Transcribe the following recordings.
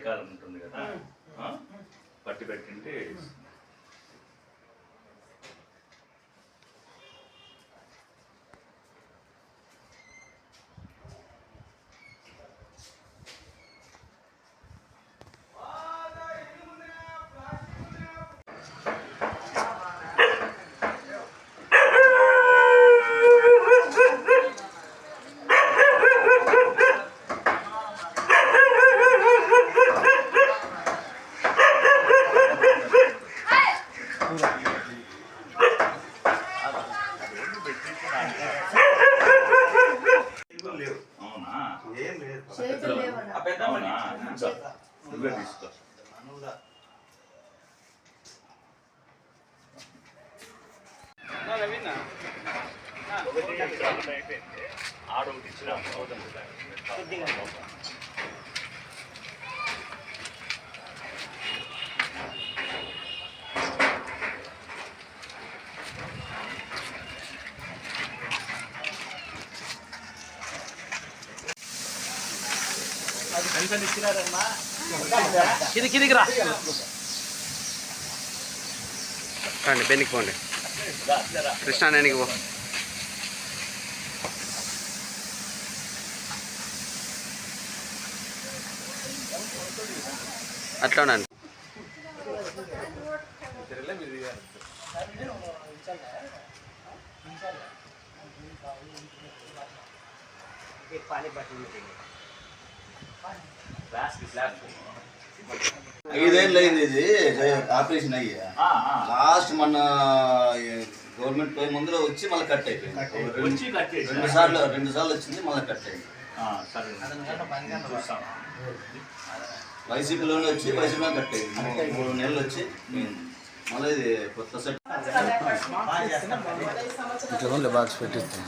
చలికాలం ఉంటుంది కదా, పట్టి పెట్టింటే నువ్వే తీసుకో. ఆడొకటి ఇచ్చిన కిందికి రా రండి పెన్నికి పోండి కృష్ణా నేనికి పో అట్లా ఉండండి ఐదేళ్ళు అయింది ఇది ఆపరేషన్ అయ్యి లాస్ట్ మన గవర్నమెంట్ పోయి ముందులో వచ్చి మళ్ళీ కట్ అయిపోయింది. రెండు సార్లు వచ్చింది మళ్ళీ కట్ అయింది. వైసీపీలోనే వచ్చి వైసీపీలో కట్ అయింది. 3 నెలలు వచ్చి మళ్ళీ ఇది కొత్త సెట్ ఇట్లా బాక్స్ పెట్టిస్తాం.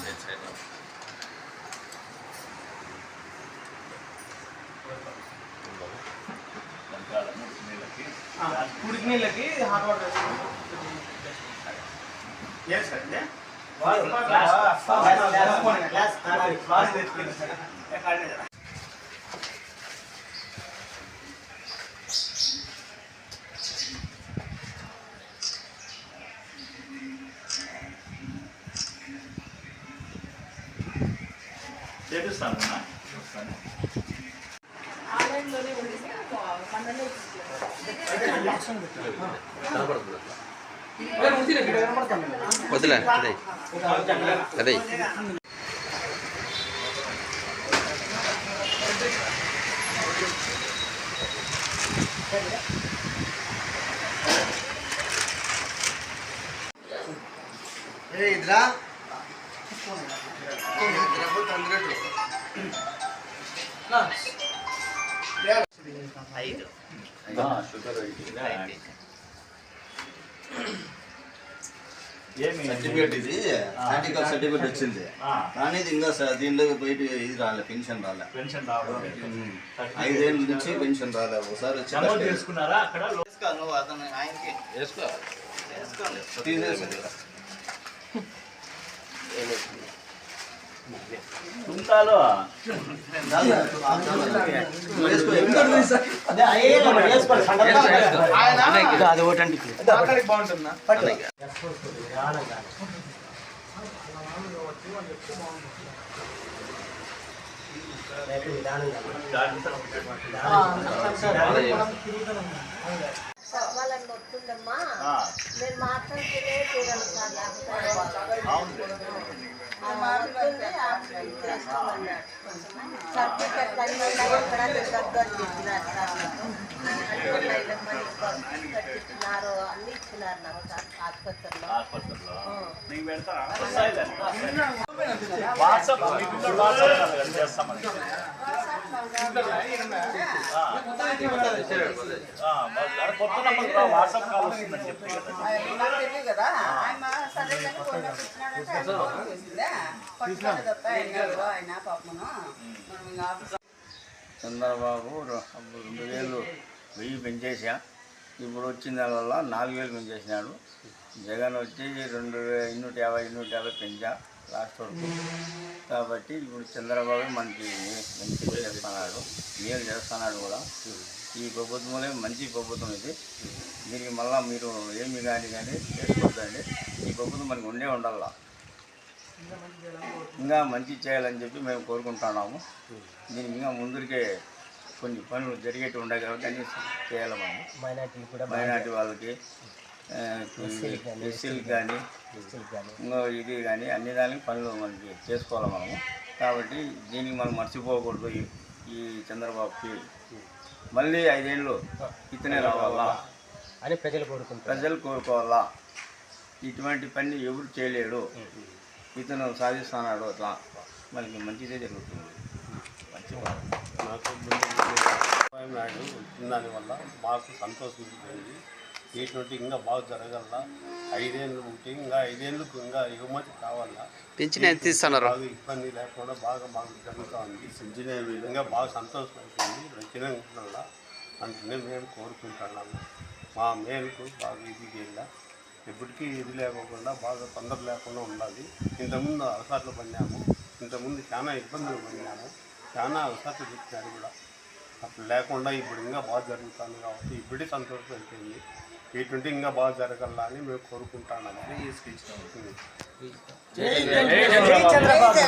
ఉడికి నీళ్ళకి హాట్ వాటర్ చేపిస్తాను. వదిలే అదే ఇద్దరా సర్టిఫికేట్ ఇది యాంటీకాప్ సర్టిఫికేట్ వచ్చింది కానీ ఇది ఇంకా దీనిలో బయట ఇది రాలే, పెన్షన్ రాలే. 5 ఏళ్ళ నుంచి పెన్షన్ రాలే. ఒకసారి వచ్చి చేసుకున్నారా అక్కడ తుంకాలో అది ఒకటండి బాగుంటుందా వాళ్ళని వస్తుందమ్మా నేను మాట్లాడుతూనే తీరను సర్టిఫికెట్ అన్నీ ఇక్కడ చెప్పినారు అన్ని ఇచ్చినారు నాకు ఆసుపత్రిలో. వాట్సాప్ కాల్ వస్తుందని చెప్పి కదా చంద్రబాబు 2000 పెంచేసా, ఇప్పుడు వచ్చిన దానివల్ల 4000 పెంచేసినాడు. జగన్ వచ్చి 250 పెంచా లాస్ట్ వరకు. కాబట్టి ఇప్పుడు చంద్రబాబు మనకి మంచి చేస్తున్నాడు, మేలు చేస్తున్నాడు కూడా. ఈ ప్రభుత్వంలో మంచి ప్రభుత్వం ఇది. దీనికి మళ్ళీ మీరు ఏమి కానీ చేసుకోవద్దండి. ఈ ప్రభుత్వం మనకి ఉండాలా, ఇంకా మంచి చేయాలని చెప్పి మేము కోరుకుంటున్నాము. దీనికి ఇంకా ముందరికే కొన్ని పనులు జరిగేవి ఉన్నాయి కాబట్టి అన్నీ చేయాలి మనము. మైనార్టీ వాళ్ళకి, ఎస్సీలకు కానీ, ఇంకో ఇది కానీ అన్ని దానికి పనులు మనకి చేసుకోవాలి మనము. కాబట్టి దీనికి మనం మర్చిపోకూడదు. ఈ చంద్రబాబుకి మళ్ళీ 5 ఏళ్ళు ఇతనే రావాలా అని ప్రజలు కోరుకోవాలా. ఇటువంటి పని ఎవరు చేయలేడు, ఇతను సాధిస్తున్నాడు. అట్లా మనకి మంచిదే జరుగుతుంది. మంచి నాకు నాయుడు వచ్చిన దానివల్ల మాకు సంతోషించింది. ఇటువంటి ఇంకా బాగా జరగాల. 5 ఏళ్ళు ఉంటే ఇంకా 5 ఏళ్ళకు ఇంకా ఎగుమతి కావాలా. పింఛన్ ఎంత ఇస్తున్నారు? బాగా ఇబ్బంది లేకుండా బాగా మాకు జరుగుతూ ఉంది. ఇంకా బాగా సంతోషం అవుతుంది. వచ్చిన అంటే మేము కోరుకుంటున్నాము. మా మేలుకు బాగా ఇది చేయాల. ఎప్పటికీ ఇది లేకుండా బాగా తొందర లేకుండా ఉండాలి. ఇంతకుముందు అవసరాలు పడినాము, ఇంతకుముందు చాలా ఇబ్బందులు పడినాము, చాలా అవసరాలు తెచ్చినారు కూడా. అప్పుడు లేకుండా ఇప్పుడు ఇంకా బాగా జరుగుతుంది కాబట్టి ఇప్పటికీ సంతోషం అయిపోయింది. ఇటువంటి ఇంకా బాగా జరగాలని అని మేము కోరుకుంటున్నాము. జై చంద్రబాబు.